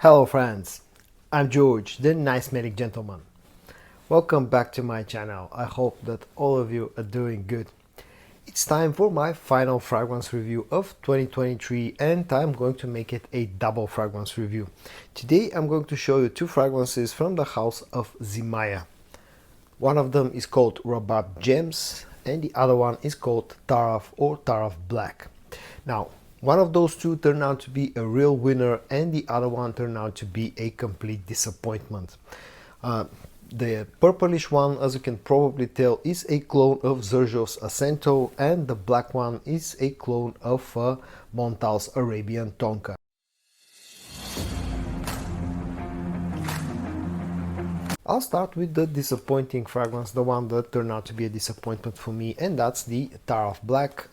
Hello friends, I'm George, the nice medic gentleman. Welcome back to my channel. I hope that all of you are doing good. It's time for my final fragrance review of 2023 and I'm going to make it a double fragrance review. Today I'm going to show you two fragrances from the house of Zimaya. One of them is called Rabab Gems and the other one is called Taraf or Taraf Black. Now, one of those two turned out to be a real winner and the other one turned out to be a complete disappointment. The purplish one, as you can probably tell, is a clone of Xerjo's Acento, and the black one is a clone of Montal's Arabian Tonka. I'll start with the disappointing fragrance, the one that turned out to be a disappointment for me, and that's the Taraf Black.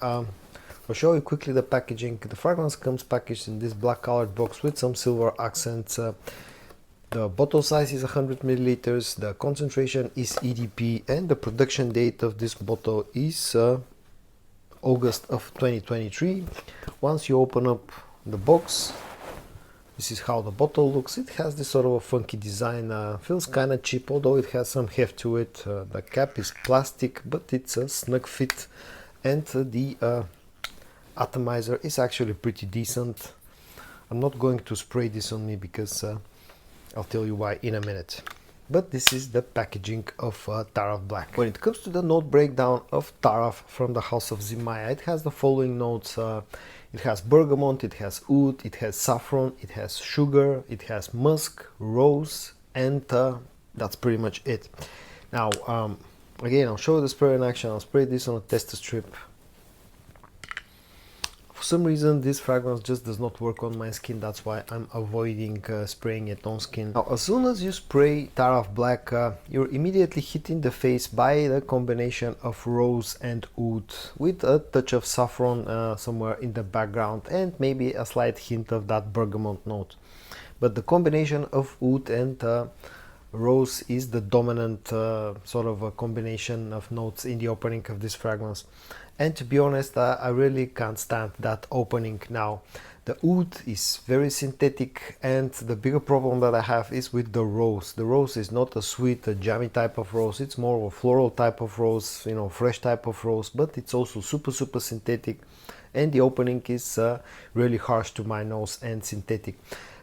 I'll show you quickly the packaging. The fragrance comes packaged in this black colored box with some silver accents. The bottle size is 100 milliliters, the concentration is EDP, and the production date of this bottle is August of 2023. Once you open up the box, this is how the bottle looks. It has this sort of a funky design, feels kind of cheap, although it has some heft to it. The cap is plastic, but it's a snug fit, and the atomizer is actually pretty decent. I'm not going to spray this on me because I'll tell you why in a minute. But this is the packaging of Taraf Black. When it comes to the note breakdown of Taraf from the house of Zimaya, it has the following notes. It has bergamot, it has oud, it has saffron, it has sugar, it has musk, rose, and that's pretty much it. Now, again, I'll show you the spray in action. I'll spray this on a tester strip. For some reason this fragrance just does not work on my skin, that's why I'm avoiding spraying it on skin. Now, as soon as you spray Taraf Black, you're immediately hit in the face by the combination of rose and oud with a touch of saffron somewhere in the background and maybe a slight hint of that bergamot note. But the combination of oud and rose is the dominant sort of a combination of notes in the opening of this fragrance. And to be honest, I really can't stand that opening. Now, the oud is very synthetic, and the bigger problem that I have is with the rose. The rose is not a sweet, a jammy type of rose. It's more of a floral type of rose, you know, fresh type of rose, but it's also super synthetic, and the opening is really harsh to my nose and synthetic.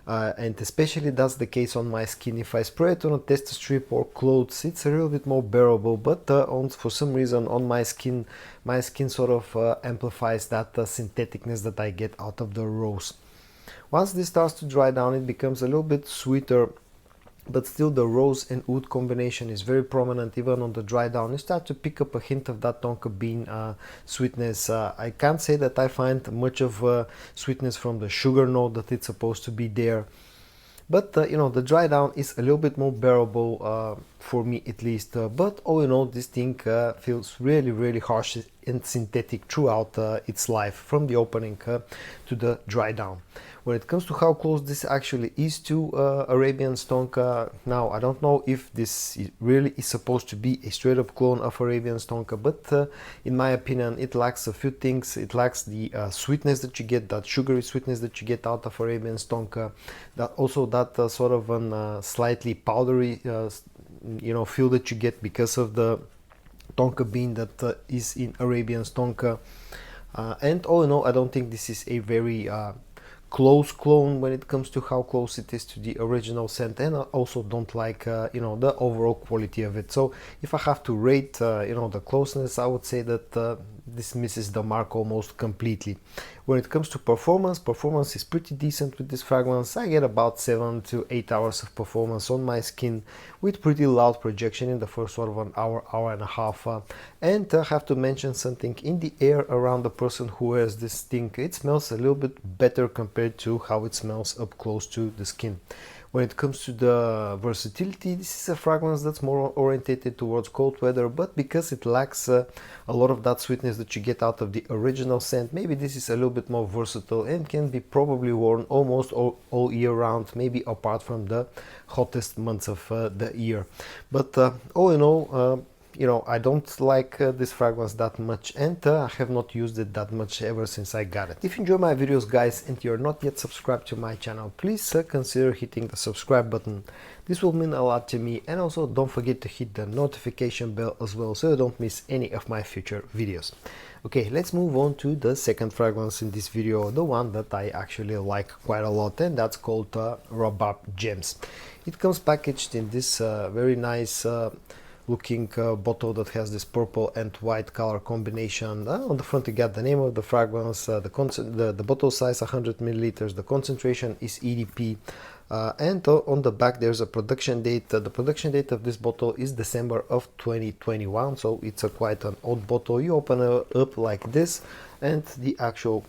And especially that's the case on my skin. If I spray it on a tester strip or clothes, it's a little bit more bearable, but for some reason on my skin sort of amplifies that syntheticness that I get out of the rose. Once this starts to dry down, it becomes a little bit sweeter, but still the rose and oud combination is very prominent. Even on the dry down, you start to pick up a hint of that tonka bean sweetness. I can't say that I find much of sweetness from the sugar note that it's supposed to be there, but you know, the dry down is a little bit more bearable for me at least. But all in all, this thing feels really harsh and synthetic throughout its life, from the opening to the dry down. When it comes to how close this actually is to Arabian Tonka, now I don't know if this really is supposed to be a straight up clone of Arabian Tonka, but in my opinion it lacks a few things. It lacks the sweetness that you get, that sugary sweetness that you get out of Arabian Tonka, that also that sort of an slightly powdery you know, feel that you get because of the tonka bean that is in Arabian Tonka. And all in all, I don't think this is a very close clone when it comes to how close it is to the original scent, and I also don't like you know, the overall quality of it. So if I have to rate you know, the closeness, I would say that this misses the mark almost completely. When it comes to performance is pretty decent with this fragrance. I get about 7 to 8 hours of performance on my skin with pretty loud projection in the first sort of an hour and a half. And I have to mention something: in the air around the person who wears this thing, it smells a little bit better compared to how it smells up close to the skin. When it comes to the versatility, this is a fragrance that's more orientated towards cold weather, but because it lacks a lot of that sweetness that you get out of the original scent, maybe this is a little bit more versatile and can be probably worn almost all year round, maybe apart from the hottest months of the year. But all in all, you know, I don't like this fragrance that much, and I have not used it that much ever since I got it. If you enjoy my videos, guys, and you're not yet subscribed to my channel, please consider hitting the subscribe button. This will mean a lot to me, and also don't forget to hit the notification bell as well so you don't miss any of my future videos. Okay, let's move on to the second fragrance in this video, the one that I actually like quite a lot, and that's called Rabab Gems. It comes packaged in this very nice looking bottle that has this purple and white color combination. On the front you got the name of the fragrance, the bottle size 100 milliliters, the concentration is EDP, and on the back there's a production date. The production date of this bottle is December of 2021, so it's quite an old bottle. You open it up like this and the actual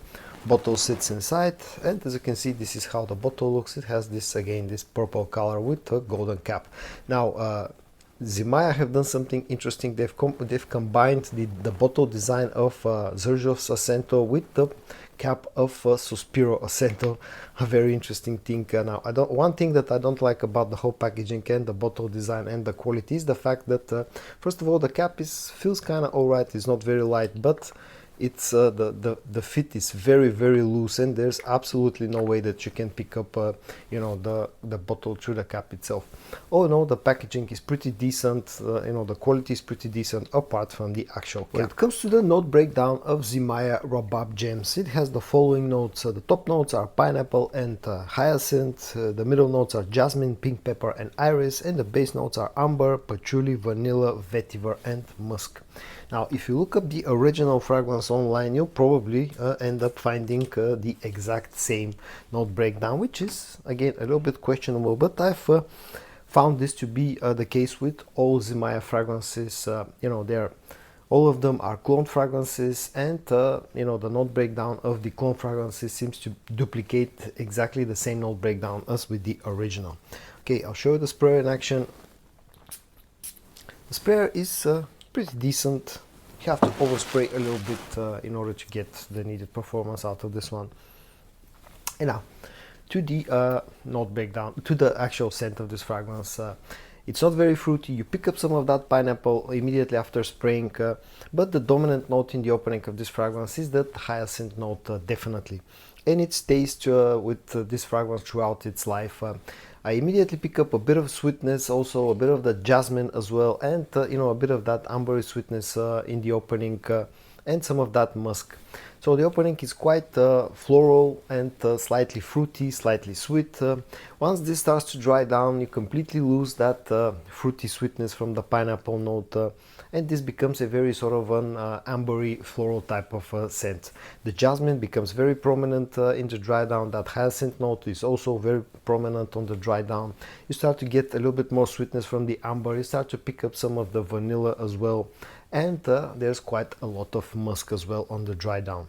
bottle sits inside, and as you can see, this is how the bottle looks. It has this, again, this purple color with a golden cap. Now Zimaya have done something interesting. They've combined the bottle design of Xerjoff's Accento with the cap of Sospiro Accento. A very interesting thing. Now, one thing that I don't like about the whole packaging and the bottle design and the quality is the fact that first of all, the cap feels kind of alright. It's not very light, but it's the fit is very loose, and there's absolutely no way that you can pick up you know, the bottle through the cap itself. Oh no, the packaging is pretty decent, you know, the quality is pretty decent apart from the actual cap. When it comes to the note breakdown of Zimaya Rabab Gems, it has the following notes. The top notes are pineapple and hyacinth, the middle notes are jasmine, pink pepper and iris, and the base notes are amber, patchouli, vanilla, vetiver and musk. Now, if you look up the original fragrance online, you'll probably end up finding the exact same note breakdown, which is, again, a little bit questionable, but I've found this to be the case with all Zimaya fragrances. You know, all of them are clone fragrances, and you know, the note breakdown of the clone fragrances seems to duplicate exactly the same note breakdown as with the original. Okay, I'll show you the sprayer in action. The sprayer is pretty decent. You have to overspray a little bit in order to get the needed performance out of this one. And now to the note breakdown, to the actual scent of this fragrance. It's not very fruity. You pick up some of that pineapple immediately after spraying, but the dominant note in the opening of this fragrance is that hyacinth note, definitely, and it stays with this fragrance throughout its life. I immediately pick up a bit of sweetness, also a bit of the jasmine as well, and you know, a bit of that ambery sweetness in the opening, and some of that musk. So the opening is quite floral and slightly fruity, slightly sweet. Once this starts to dry down, you completely lose that fruity sweetness from the pineapple note, and this becomes a very sort of an ambery floral type of scent. The jasmine becomes very prominent in the dry down. That hyacinth note is also very prominent on the dry down. You start to get a little bit more sweetness from the amber. You start to pick up some of the vanilla as well, and there's quite a lot of musk as well on the dry down.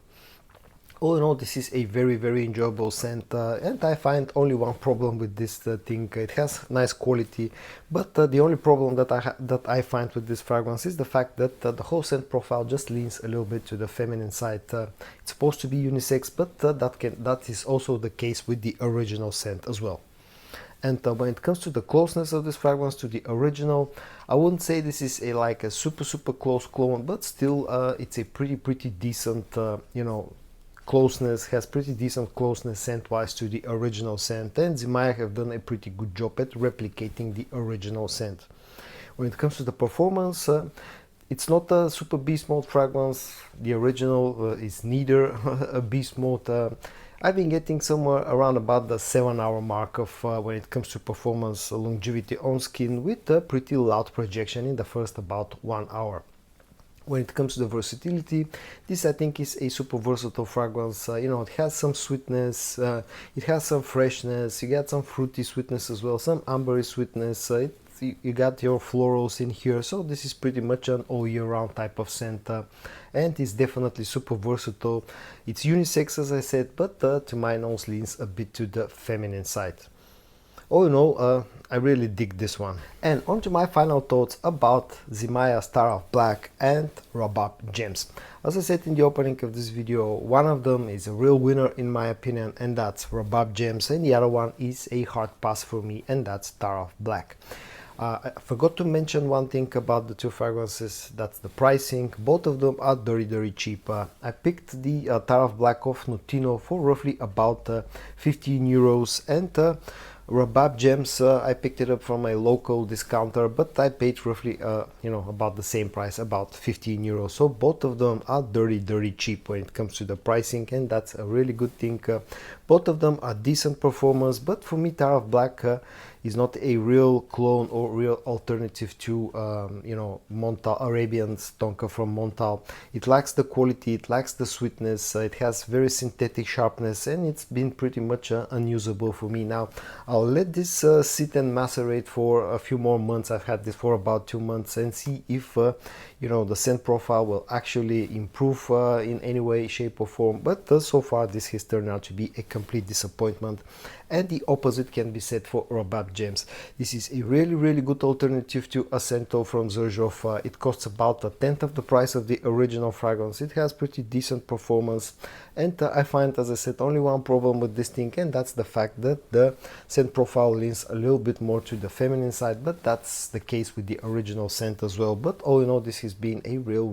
All in all, this is a very enjoyable scent, and I find only one problem with this thing. It has nice quality, but the only problem that I find with this fragrance is the fact that the whole scent profile just leans a little bit to the feminine side. It's supposed to be unisex, but that is also the case with the original scent as well. And when it comes to the closeness of this fragrance to the original, I wouldn't say this is like a super close clone, but still it's a pretty decent, you know, closeness, has pretty decent closeness scent wise to the original scent, and Zimaya have done a pretty good job at replicating the original scent. When it comes to the performance, it's not a super beast mode fragrance. The original is neither a beast mode. I've been getting somewhere around about the 7-hour mark of when it comes to performance longevity on skin, with a pretty loud projection in the first about 1 hour. When it comes to the versatility, this I think is a super versatile fragrance. You know, it has some sweetness, it has some freshness, you get some fruity sweetness as well, some ambery sweetness, you got your florals in here, so this is pretty much an all year round type of scent, and it's definitely super versatile. It's unisex, as I said, but to my nose leans a bit to the feminine side. All in all, I really dig this one. And on to my final thoughts about Zimaya's Taraf Black and Rabab Gems. As I said in the opening of this video, one of them is a real winner in my opinion, and that's Rabab Gems, and the other one is a hard pass for me, and that's Taraf Black. I forgot to mention one thing about the two fragrances, that's the pricing. Both of them are very cheap. I picked the Taraf Black of Nutino for roughly about 15 euros, and Rabab Gems, I picked it up from a local discounter, but I paid roughly about the same price, about 15 euros. So both of them are very cheap when it comes to the pricing, and that's a really good thing. Both of them are decent performance, but for me Taraf Black is not a real clone or real alternative to Montal, Arabian Tonka from Montal. It lacks the quality, it lacks the sweetness, it has very synthetic sharpness, and it's been pretty much unusable for me. Now I'll let this sit and macerate for a few more months. I've had this for about 2 months, and see if the scent profile will actually improve in any way, shape or form. But so far this has turned out to be a complete disappointment, and the opposite can be said for Rabab Gems. This is a really good alternative to Ascento from Xerjoff. It costs about a tenth of the price of the original fragrance. It has pretty decent performance, and I find, as I said, only one problem with this thing, and that's the fact that the scent profile leans a little bit more to the feminine side, but that's the case with the original scent as well. But all in all, this has been a real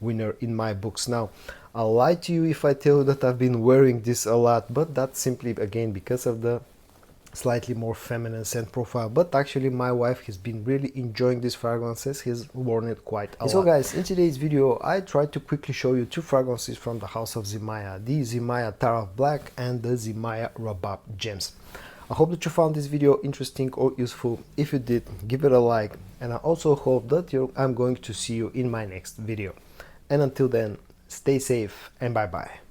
winner in my books. Now I'll lie to you if I tell you that I've been wearing this a lot, but that's simply again because of the slightly more feminine scent profile. But actually my wife has been really enjoying these fragrances. He's worn it quite a lot. So guys, in today's video I tried to quickly show you two fragrances from the house of Zimaya, the Zimaya Taraf Black and the Zimaya Rabab Gems. I hope that you found this video interesting or useful. If you did, give it a like, and I also hope that I'm going to see you in my next video. And until then, stay safe and bye bye.